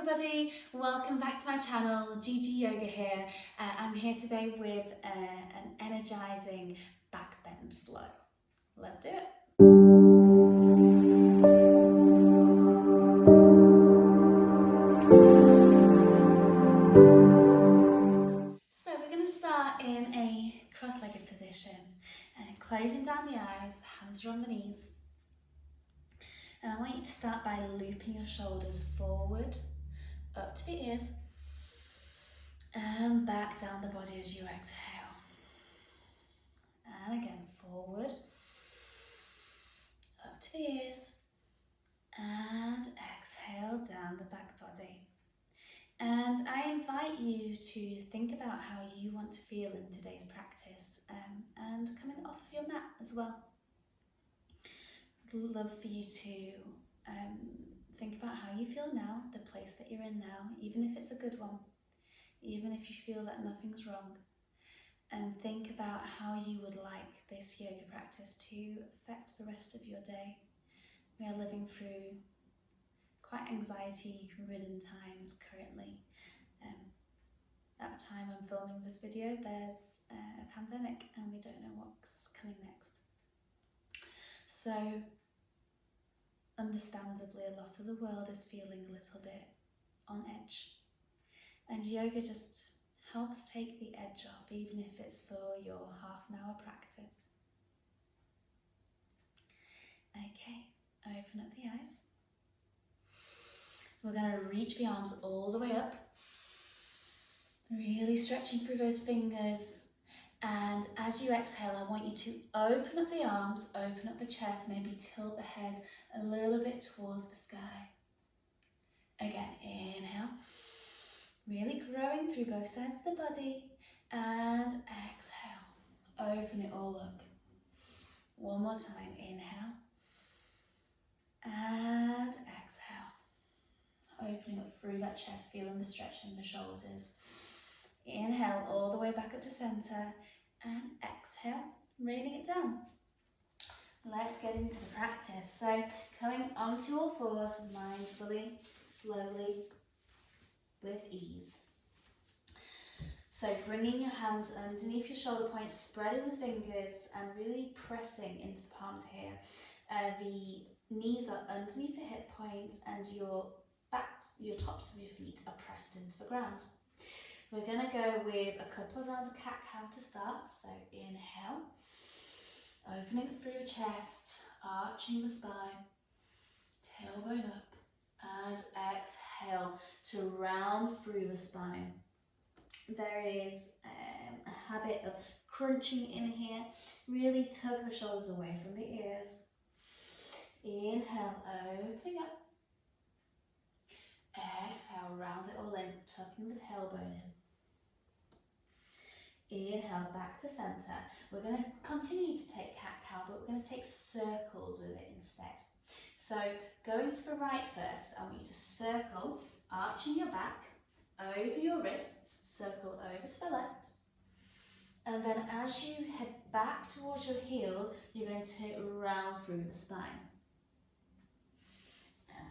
everybody, welcome back to my channel, GeGe Yoga here. I'm here today with an energizing backbend flow. Let's do it. So we're going to start in a cross-legged position, closing down the eyes, the hands are on the knees. And I want you to start by looping your shoulders forward, up to the ears, and back down the body as you exhale. And again, forward, up to the ears, and exhale down the back body. And I invite you to think about how you want to feel in today's practice, and coming off of your mat as well. I'd love for you to think about how you feel now, the place that you're in now, even if it's a good one, even if you feel that nothing's wrong, and think about how you would like this yoga practice to affect the rest of your day. We are living through quite anxiety-ridden times currently. At the time I'm filming this video, there's a pandemic and we don't know what's coming next. So, understandably, a lot of the world is feeling a little bit on edge. And yoga just helps take the edge off, even if it's for your half-an-hour practice. Okay, open up the eyes. We're going to reach the arms all the way up, really stretching through those fingers. And as you exhale, I want you to open up the arms, open up the chest, maybe tilt the head a little bit towards the sky. Again, inhale, really growing through both sides of the body, and exhale, open it all up. One more time, inhale, and exhale, opening up through that chest, feeling the stretch in the shoulders. Inhale all the way back up to center, and exhale, raining it down. Let's get into the practice. So coming onto all fours, mindfully, slowly, with ease. So bringing your hands underneath your shoulder points, spreading the fingers and really pressing into the palms here. The knees are underneath the hip points and your backs, your tops of your feet are pressed into the ground. We're going to go with a couple of rounds of cat-cow to start. So inhale, opening up through your chest, arching the spine, tailbone up, and exhale to round through the spine. There is a habit of crunching in here. Really tug the shoulders away from the ears. Inhale, opening up. Exhale, round it all in, tucking the tailbone in. Inhale, back to center. We're going to continue to take cat-cow, but we're going to take circles with it instead. So going to the right first, I want you to circle, arching your back, over your wrists, circle over to the left. And then as you head back towards your heels, you're going to round through the spine.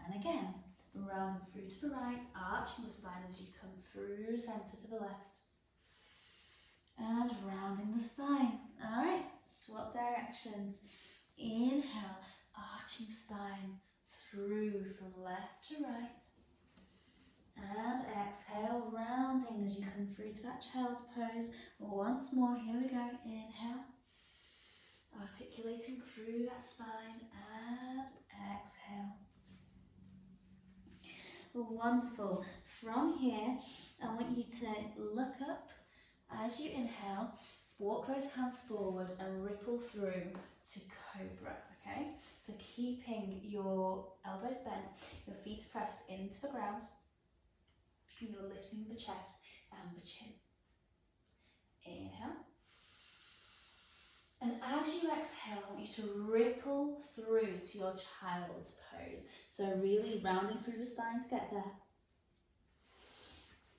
And again, rounding through to the right, arching the spine as you come through center to the left. And rounding the spine. Alright, swap directions. Inhale, arching spine through from left to right. And exhale, rounding as you come through to that child's pose. Once more, here we go. Inhale, articulating through that spine, and exhale. Wonderful. From here, I want you to look up as you inhale, walk those hands forward and ripple through to cobra, okay? So keeping your elbows bent, your feet pressed into the ground, you're lifting the chest and the chin. Inhale. And as you exhale, I want you to ripple through to your child's pose. So really rounding through the spine to get there.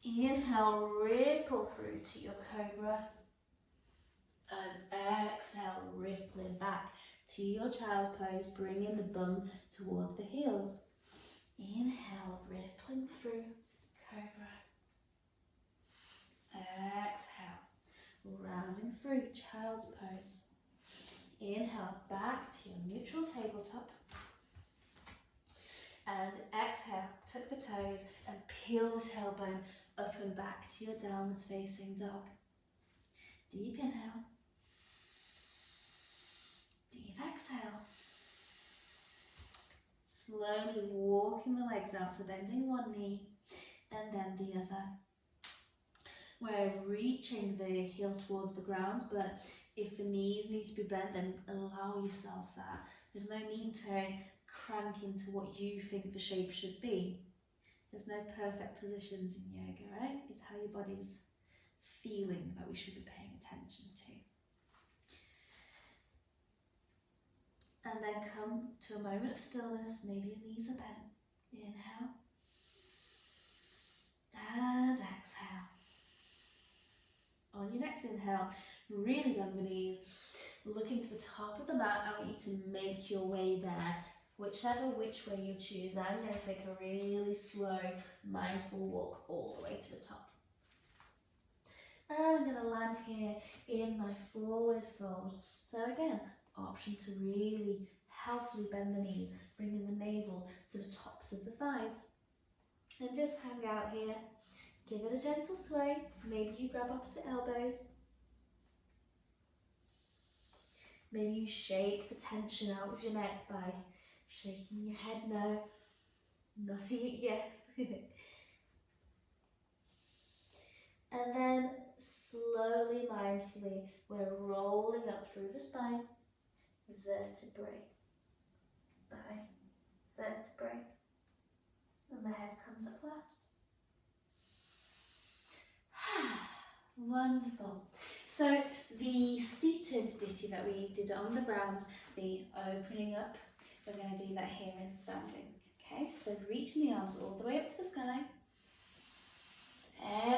Inhale, ripple through to your cobra. And exhale, rippling back to your child's pose, bringing the bum towards the heels. Inhale, rippling through. child's pose. Inhale, back to your neutral tabletop. And exhale, tuck the toes and peel the tailbone up and back to your downwards facing dog. Deep inhale. Deep exhale. Slowly walking the legs out, so bending one knee and then the other. We're reaching the heels towards the ground, but if the knees need to be bent, then allow yourself that. There's no need to crank into what you think the shape should be. There's no perfect positions in yoga, right? It's how your body's feeling that we should be paying attention to. And then come to a moment of stillness, maybe your knees are bent. Inhale. And exhale. On your next inhale, really bend the knees. Looking to the top of the mat, I want you to make your way there. Which way you choose. I'm going to take a really slow, mindful walk all the way to the top. And I'm going to land here in my forward fold. So again, option to really healthily bend the knees, bringing the navel to the tops of the thighs. And just hang out here. Give it a gentle sway. Maybe you grab opposite elbows. Maybe you shake the tension out of your neck by shaking your head no, nodding it yes. And then slowly, mindfully, we're rolling up through the spine, vertebrae by vertebrae. And the head comes up last. Wonderful. So the seated ditty that we did on the ground, the opening up, we're going to do that here in standing. Okay, so reaching the arms all the way up to the sky.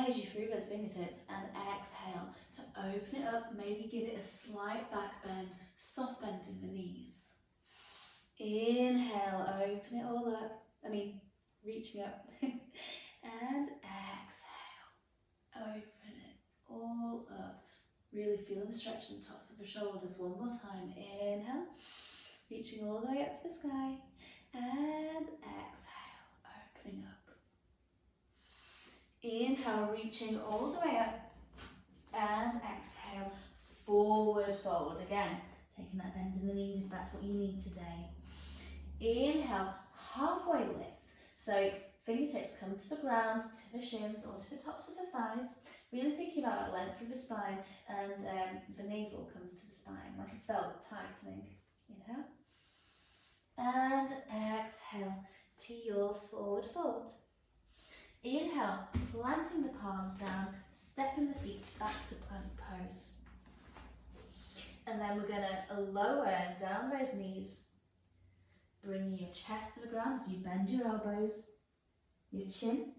As you through those fingertips and exhale to open it up, maybe give it a slight back bend, soft bend in the knees. Inhale, open it all up, reaching up. And exhale, open it all up. Really feel the stretch on the tops of the shoulders. One more time. Inhale, reaching all the way up to the sky. And exhale, opening up. Inhale, reaching all the way up. And exhale, forward fold. Again, taking that bend in the knees if that's what you need today. Inhale, halfway lift. So fingertips come to the ground, to the shins or to the tops of the thighs. Really thinking about a length through the spine, and the navel comes to the spine like a belt tightening. Inhale. And exhale to your forward fold. Inhale, planting the palms down, stepping the feet back to plank pose. And then we're going to lower down those knees, bringing your chest to the ground as you bend your elbows, your chin,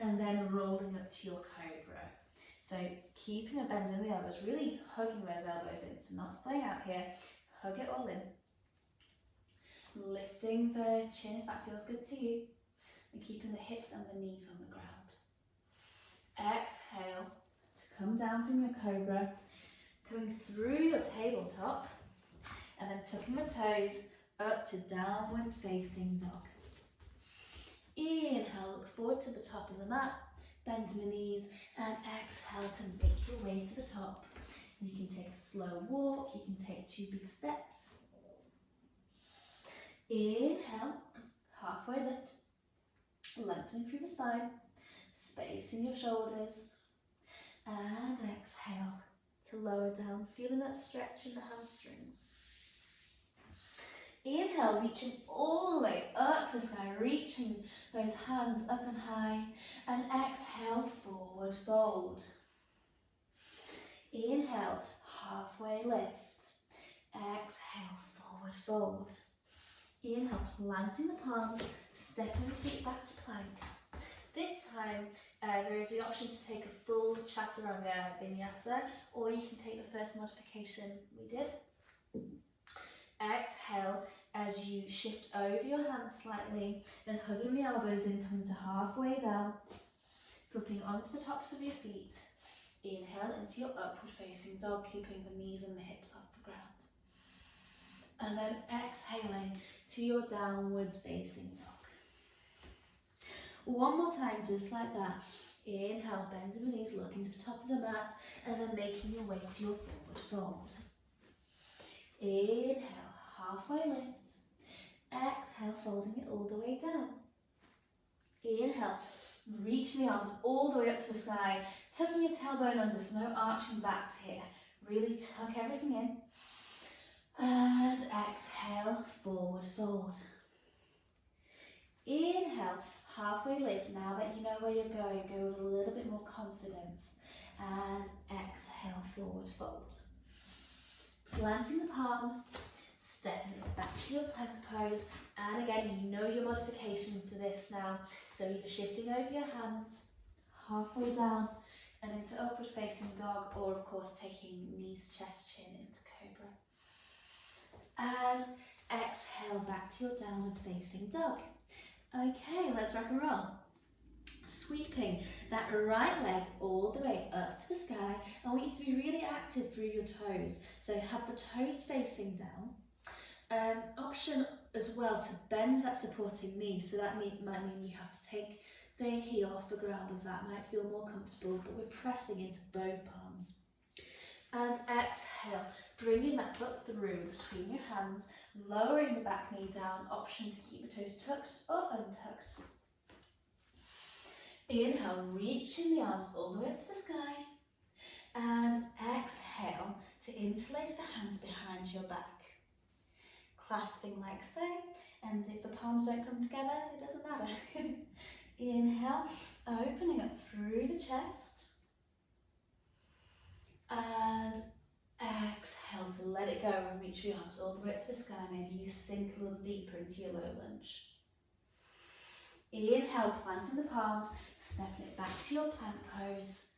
and then rolling up to your cobra. So keeping a bend in the elbows, really hugging those elbows in, so not staying out here, hug it all in. Lifting the chin if that feels good to you, and keeping the hips and the knees on the ground. Exhale to come down from your cobra, coming through your tabletop, and then tucking the toes up to downwards facing dog. Inhale, look forward to the top of the mat, bend the knees, and exhale to make your way to the top. You can take a slow walk, you can take 2 big steps. Inhale, halfway lift, lengthening through the spine, spacing your shoulders, and exhale to lower down, feeling that stretch in the hamstrings. Inhale, reaching all the way up to the sky, reaching those hands up and high, and exhale, forward fold. Inhale, halfway lift, exhale, forward fold. Inhale, planting the palms, stepping the feet back to plank. This time, there is the option to take a full chaturanga vinyasa, or you can take the first modification we did. Exhale as you shift over your hands slightly, then hugging the elbows in, coming to halfway down, flipping onto the tops of your feet, Inhale into your upward facing dog, keeping the knees and the hips off the ground. And then exhaling to your downwards facing dog. One more time, just like that. Inhale, bending the knees, looking to the top of the mat, and then making your way to your forward fold. Inhale, halfway lift. Exhale, folding it all the way down. Inhale, reaching the arms all the way up to the sky, tucking your tailbone under, so no arching backs here. Really tuck everything in. And exhale, forward fold. Inhale, halfway lift. Now that you know where you're going, go with a little bit more confidence. And exhale, forward fold. Planting the palms, stepping it back to your plank pose. And again, you know your modifications for this now. So either shifting over your hands, halfway down, and into upward facing dog, or of course taking knees, chest, chin into cobra. And exhale back to your downwards facing dog. Okay, let's rock and roll. Sweeping that right leg all the way up to the sky. I want you to be really active through your toes. So have the toes facing down. Option as well to bend that supporting knee. So that might mean you have to take the heel off the ground with that. Might feel more comfortable, but we're pressing into both palms. And exhale, bringing that foot through between your hands, lowering the back knee down. Option to keep the toes tucked or untucked. Inhale, reaching the arms all the way up to the sky. And exhale to interlace the hands behind your back. Clasping like so. And if the palms don't come together, it doesn't matter. Inhale, opening up through the chest. And exhale to let it go and reach your arms all the way up to the sky. Maybe you sink a little deeper into your low lunge. Inhale, planting the palms, stepping it back to your plank pose.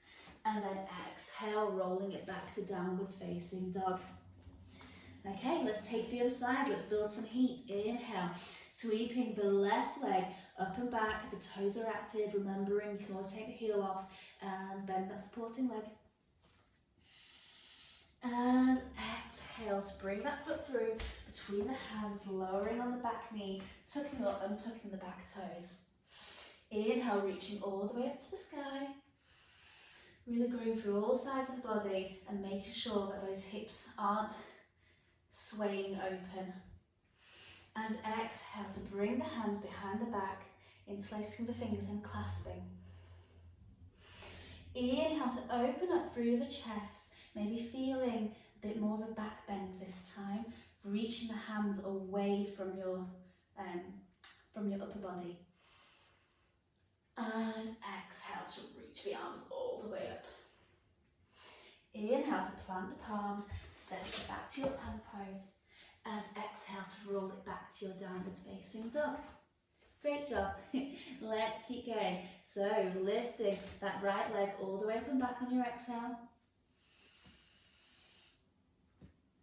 And then exhale, rolling it back to downwards facing dog. Okay, let's take the other side. Let's build some heat. Inhale, sweeping the left leg up and back. The toes are active. Remembering you can always take the heel off and bend that supporting leg. And exhale to bring that foot through between the hands, lowering on the back knee, tucking up and tucking the back toes. Inhale, reaching all the way up to the sky. Really going through all sides of the body and making sure that those hips aren't swaying open. And exhale to bring the hands behind the back, interlacing the fingers and clasping. Inhale to open up through the chest. Maybe feeling a bit more of a back bend this time, reaching the hands away from your upper body. And exhale to reach the arms all the way up. Inhale to plant the palms, step it back to your plank pose, and exhale to roll it back to your downwards facing dog. Great job. Let's keep going. So lifting that right leg all the way up and back on your exhale.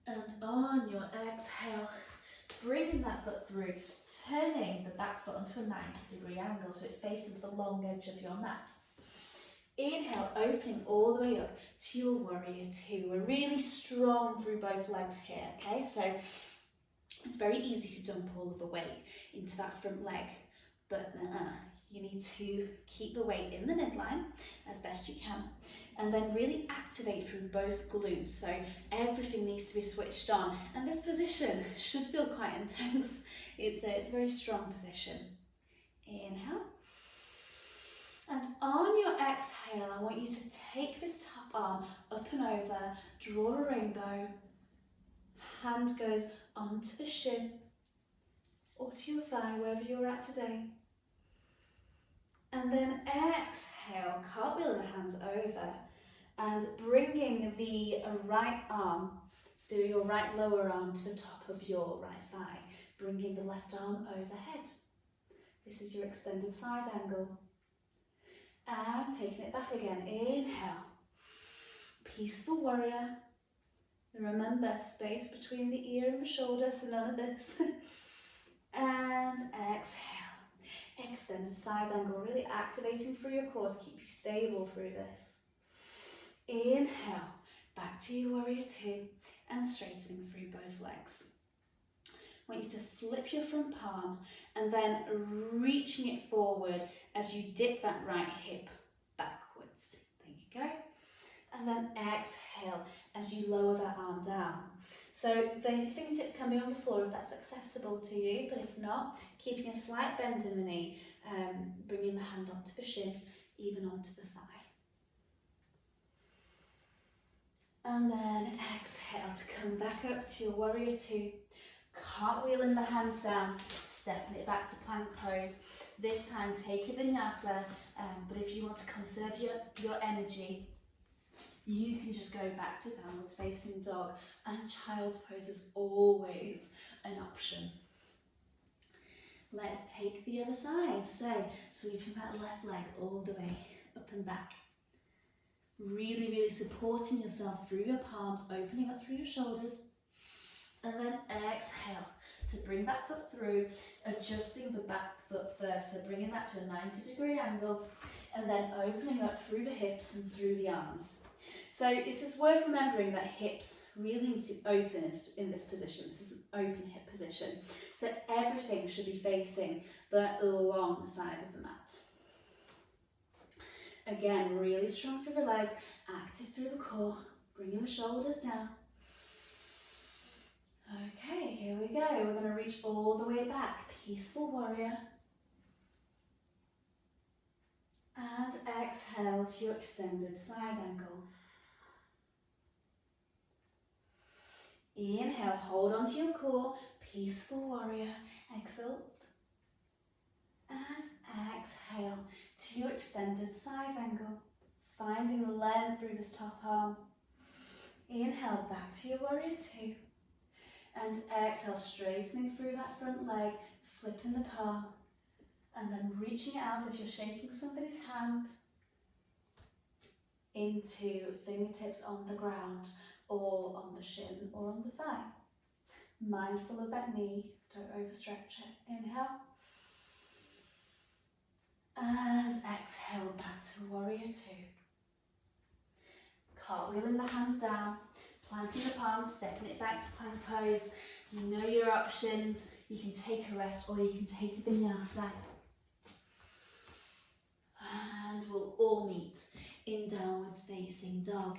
And on your exhale, bringing that foot through, turning the back foot onto a 90-degree angle so it faces the long edge of your mat. Inhale, opening all the way up to your warrior two. We're really strong through both legs here, okay? So it's very easy to dump all of the weight into that front leg, but you need to keep the weight in the midline as best you can. And then really activate through both glutes, so everything needs to be switched on. And this position should feel quite intense. It's a very strong position. Inhale. And on your exhale, I want you to take this top arm up and over, draw a rainbow. Hand goes onto the shin or to your thigh, wherever you're at today. And then exhale, cartwheeling the hands over and bringing the right arm, your right lower arm to the top of your right thigh, bringing the left arm overhead. This is your extended side angle. And taking it back again. Inhale, peaceful warrior. Remember, space between the ear and the shoulder, so none of this. And exhale, extended side angle, really activating through your core to keep you stable through this. Inhale, back to your warrior two and straightening through both legs. I want you to flip your front palm and then reaching it forward as you dip that right hip backwards. There you go. And then exhale as you lower that arm down. So the fingertips can be on the floor if that's accessible to you, but if not, keeping a slight bend in the knee, bringing the hand onto the shin, even onto the thigh. And then exhale to come back up to your warrior two. Cartwheeling the hands down, stepping it back to plank pose. This time take a vinyasa, but if you want to conserve your energy, you can just go back to downwards facing dog, and child's pose is always an option. Let's take the other side. So sweeping that left leg all the way up and back. Really, really supporting yourself through your palms, opening up through your shoulders. And then exhale to bring that foot through, adjusting the back foot first. So bringing that to a 90-degree angle and then opening up through the hips and through the arms. So this is worth remembering that hips really need to open in this position. This is an open hip position. So everything should be facing the long side of the mat. Again, really strong through the legs, active through the core, bringing the shoulders down. Okay, here we go. We're going to reach all the way back. Peaceful warrior. And exhale to your extended side angle. Inhale, hold onto your core. Peaceful warrior. Exhale. And exhale to your extended side angle. Finding length through this top arm. Inhale, back to your warrior two. And exhale, straightening through that front leg, flipping the palm, and then reaching it out as if you're shaking somebody's hand into fingertips on the ground or on the shin or on the thigh. Mindful of that knee, don't overstretch it. Inhale. And exhale, back to warrior two. Cartwheeling the hands down. Planting the palms, stepping it back to plank pose. You know your options. You can take a rest or you can take a vinyasa. And we'll all meet in downwards facing dog.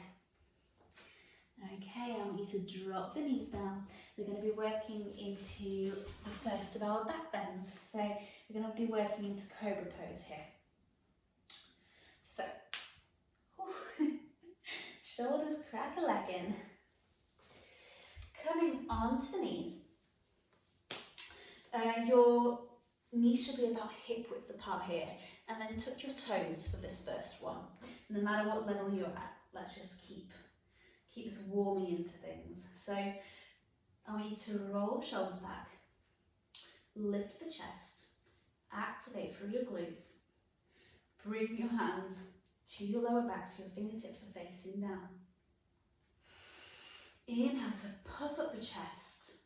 Okay, I want you to drop the knees down. We're going to be working into the first of our back bends. So we're going to be working into cobra pose here. So, shoulders crack-a-lackin'. Coming onto the knees, your knees should be about hip width apart here, and then tuck your toes for this first one. No matter what level you're at, let's just keep us warming into things. So I want you to roll shoulders back, lift the chest, activate through your glutes, bring your hands to your lower back so your fingertips are facing down. Inhale to puff up the chest,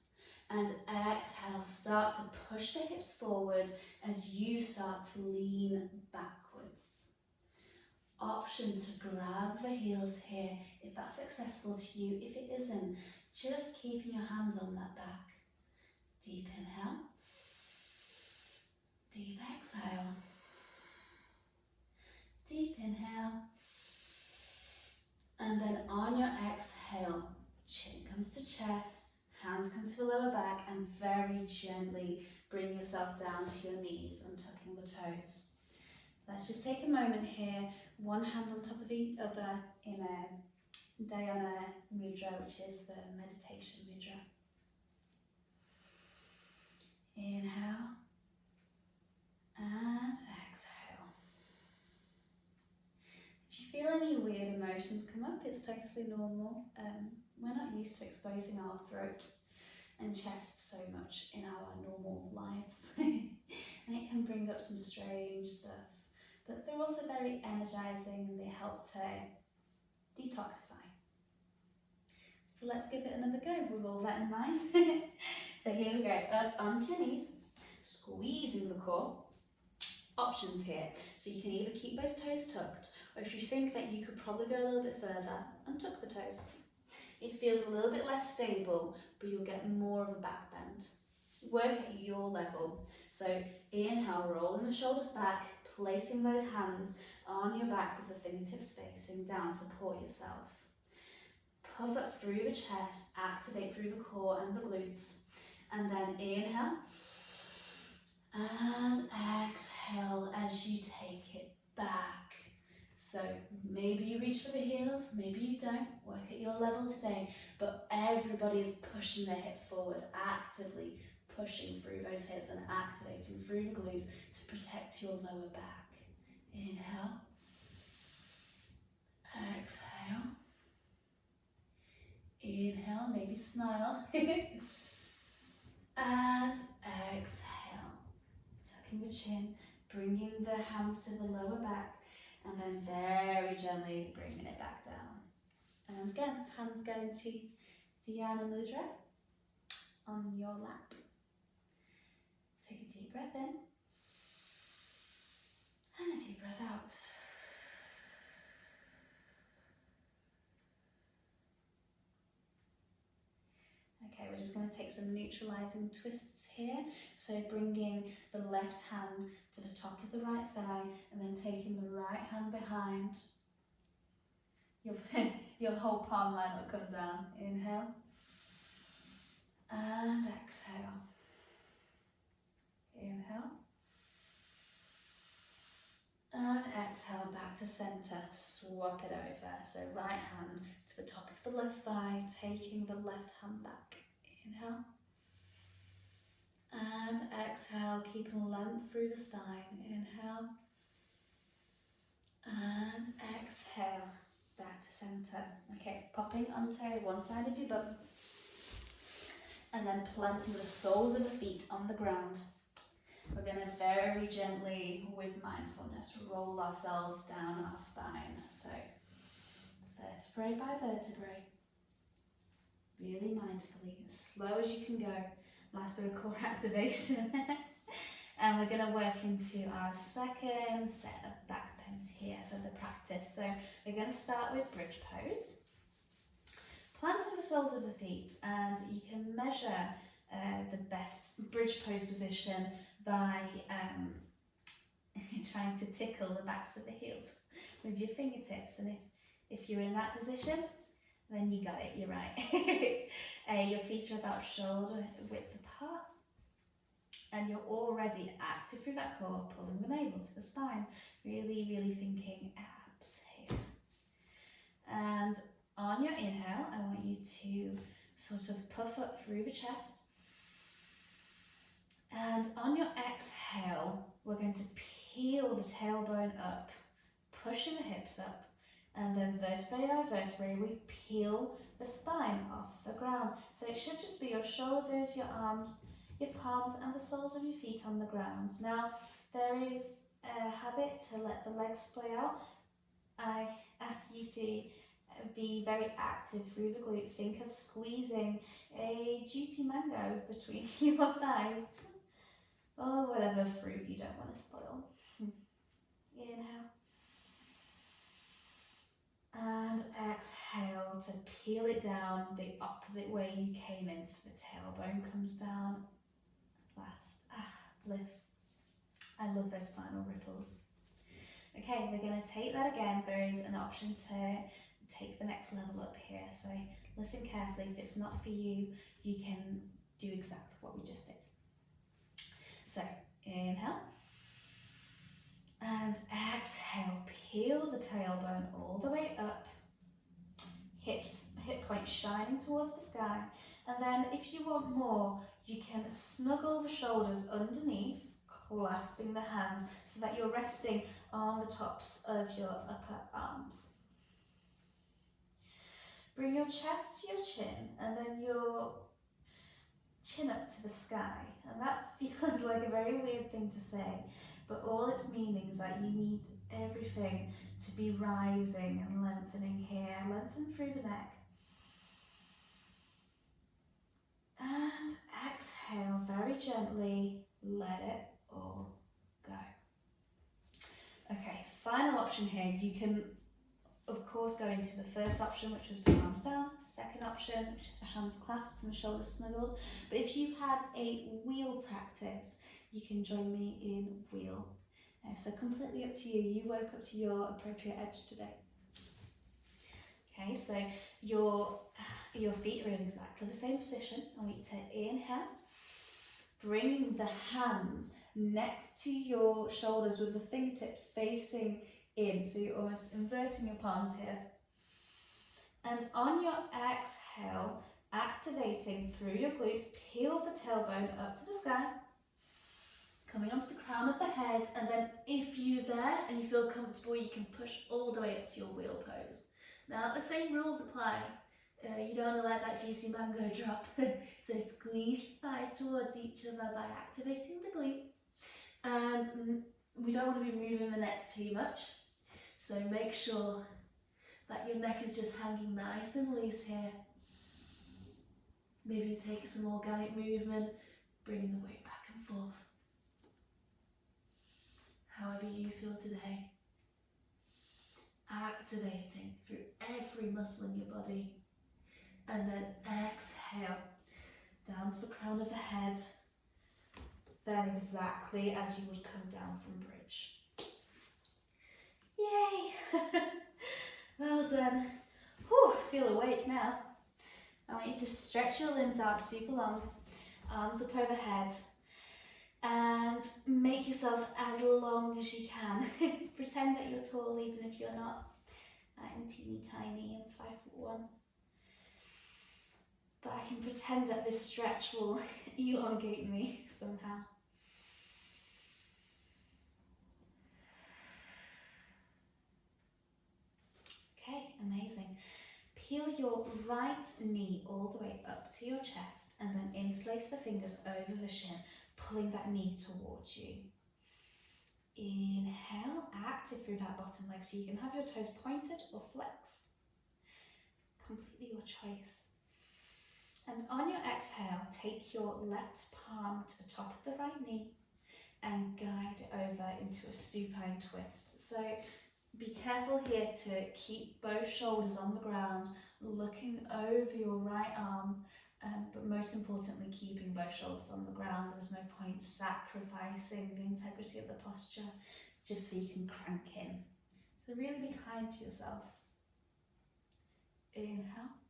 and exhale, start to push the hips forward as you start to lean backwards. Option to grab the heels here if that's accessible to you. If it isn't, just keeping your hands on that back. Deep inhale, deep exhale, deep inhale, and then on your exhale, chin comes to chest, hands come to the lower back, and very gently bring yourself down to your knees, untucking the toes. Let's just take a moment here, one hand on top of the other in a Dhyana mudra, which is the meditation mudra. Inhale and exhale. If you feel any weird emotions come up, it's totally normal. We're not used to exposing our throat and chest so much in our normal lives. And it can bring up some strange stuff. But they're also very energizing and they help to detoxify. So let's give it another go with all that in mind. So here we go, up onto your knees, squeezing the core, Options here. So you can either keep those toes tucked, or if you think that you could probably go a little bit further, untuck the toes. It feels a little bit less stable, but you'll get more of a back bend. Work at your level. So inhale, rolling the shoulders back, placing those hands on your back with the fingertips facing down, support yourself. Puff up through the chest, activate through the core and the glutes. And then inhale, and exhale as you take it back. So maybe you reach for the heels, maybe you don't, work at your level today, but everybody is pushing their hips forward, actively pushing through those hips and activating through the glutes to protect your lower back. Inhale, exhale, inhale, maybe smile, and exhale, tucking the chin, bringing the hands to the lower back, and then very gently bringing it back down. And again, hands go into Dhyana Mudra on your lap. Take a deep breath in and a deep breath out. Okay, we're just going to take some neutralizing twists here. So bringing the left hand to the top of the right thigh and then taking the right hand behind. Your whole palm might not come down. Inhale and exhale. Inhale and exhale back to center. Swap it over. So right hand to the top of the left thigh, taking the left hand back. Inhale and exhale, keeping length through the spine. Inhale and exhale back to center. Okay, popping onto one side of your bum and then planting the soles of the feet on the ground. We're going to very gently, with mindfulness, roll ourselves down our spine. So vertebrae by vertebrae, really mindfully, as slow as you can go. Nice bit of core activation. And we're going to work into our second set of back bends here for the practice. So we're going to start with bridge pose. Planting the soles of the feet, and you can measure the best bridge pose position by trying to tickle the backs of the heels with your fingertips. And if you're in that position, then you got it, you're right. Your feet are about shoulder width apart, and you're already active through that core, pulling the navel to the spine. Really, really thinking abs here. And on your inhale, I want you to sort of puff up through the chest. And on your exhale, we're going to peel the tailbone up, pushing the hips up, and then vertebrae by vertebrae, we peel the spine off the ground. So it should just be your shoulders, your arms, your palms, and the soles of your feet on the ground. Now, there is a habit to let the legs splay out. I ask you to be very active through the glutes. Think of squeezing a juicy mango between your thighs, or whatever fruit you don't want to spoil. Inhale. And exhale to peel it down the opposite way you came in, so the tailbone comes down. Last. Bliss. I love those spinal ripples. Okay, we're going to take that again. There is an option to take the next level up here, so listen carefully. If it's not for you, you can do exactly what we just did. So inhale and exhale, peel the tailbone all the way up, hip point shining towards the sky, and then if you want more, you can snuggle the shoulders underneath, clasping the hands so that you're resting on the tops of your upper arms. Bring your chest to your chin and then your chin up to the sky, and that feels like a very weird thing to say, but all it's meaning is that you need everything to be rising and lengthening here. Lengthen through the neck. And exhale very gently, let it all go. option here, you can of course go into the first option, which was palms down, second option, which is for hands clasped and the shoulders snuggled. But if you have a wheel practice, you can join me in wheel. So completely up to you. You work up to your appropriate edge today. Okay, so your feet are in exactly the same position. I want you to inhale, bringing the hands next to your shoulders with the fingertips facing in, so you're almost inverting your palms here. And on your exhale, activating through your glutes, peel the tailbone up to the sky, coming onto the crown of the head, and then if you're there and you feel comfortable, you can push all the way up to your wheel pose. Now the same rules apply. You don't want to let that juicy mango drop, so squeeze your thighs towards each other by activating the glutes. And we don't want to be moving the neck too much, so make sure that your neck is just hanging nice and loose here. Maybe take some organic movement, bringing the weight back and forth. However you feel today. Activating through every muscle in your body. And then exhale down to the crown of the head. Then exactly as you would come down from bridge. Yay! Well done. Whew, I feel awake now. I want you to stretch your limbs out super long, arms up overhead, and make yourself as long as you can. Pretend that you're tall even if you're not. I'm teeny tiny and 5'1". But I can pretend that this stretch will elongate me somehow. Okay, amazing. Peel your right knee all the way up to your chest and then interlace the fingers over the shin, pulling that knee towards you. Inhale, active through that bottom leg, so you can have your toes pointed or flexed. Completely your choice. And on your exhale, take your left palm to the top of the right knee and guide it over into a supine twist. So be careful here to keep both shoulders on the ground, looking over your right arm, but most importantly, keeping both shoulders on the ground. There's no point sacrificing the integrity of the posture just so you can crank in. So really be kind to yourself. Inhale.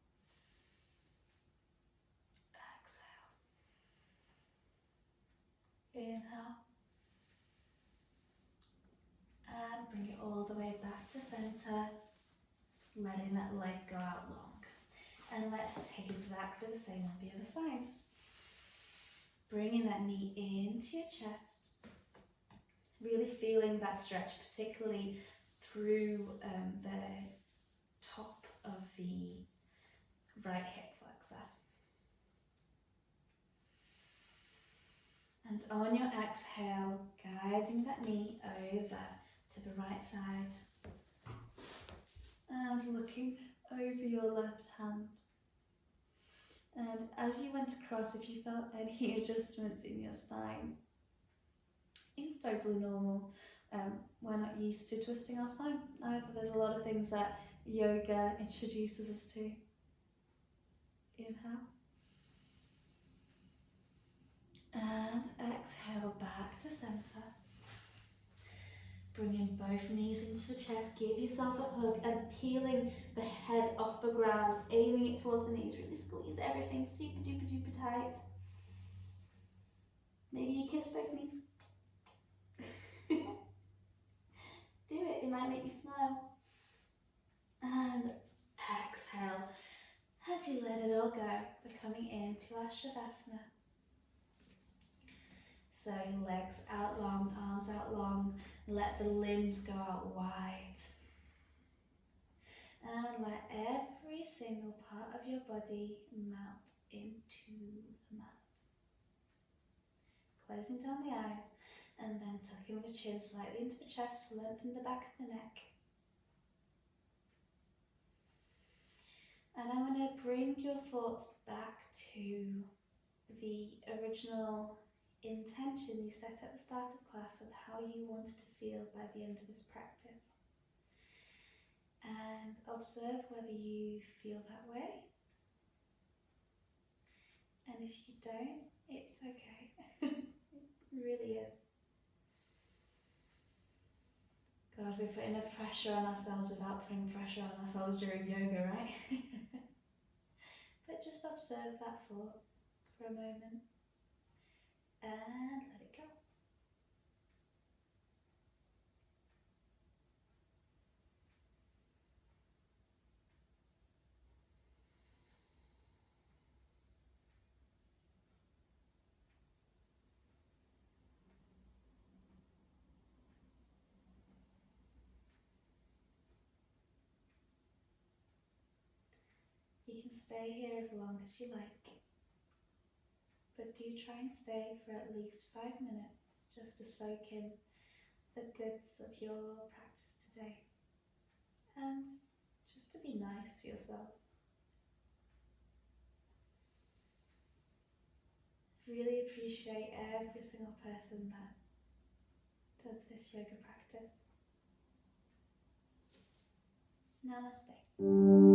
Inhale, and bring it all the way back to centre, letting that leg go out long. And let's take exactly the same on the other side. Bringing that knee into your chest, really feeling that stretch, particularly through the top of the right hip flexor. And on your exhale, guiding that knee over to the right side and looking over your left hand. And as you went across, if you felt any adjustments in your spine, it's totally normal. We're not used to twisting our spine. There's a lot of things that yoga introduces us to. Inhale. And exhale back to centre. Bringing both knees into the chest, give yourself a hug and peeling the head off the ground, aiming it towards the knees. Really squeeze everything super duper duper tight. Maybe you kiss both knees. Do it, it might make you smile. And exhale as you let it all go. We're coming into our Shavasana. So legs out long, arms out long, let the limbs go out wide. And let every single part of your body melt into the mat. Closing down the eyes and then tucking the chin slightly into the chest to lengthen the back of the neck. And I want to bring your thoughts back to the original intention you set at the start of class of how you wanted to feel by the end of this practice. and observe whether you feel that way. And if you don't, it's okay. It really is. God, we're putting a pressure on ourselves without putting pressure on ourselves during yoga, right? But just observe that thought for a moment and let it go. You can stay here as long as you like, but do try and stay for at least 5 minutes just to soak in the goods of your practice today and just to be nice to yourself. Really appreciate every single person that does this yoga practice. Namaste.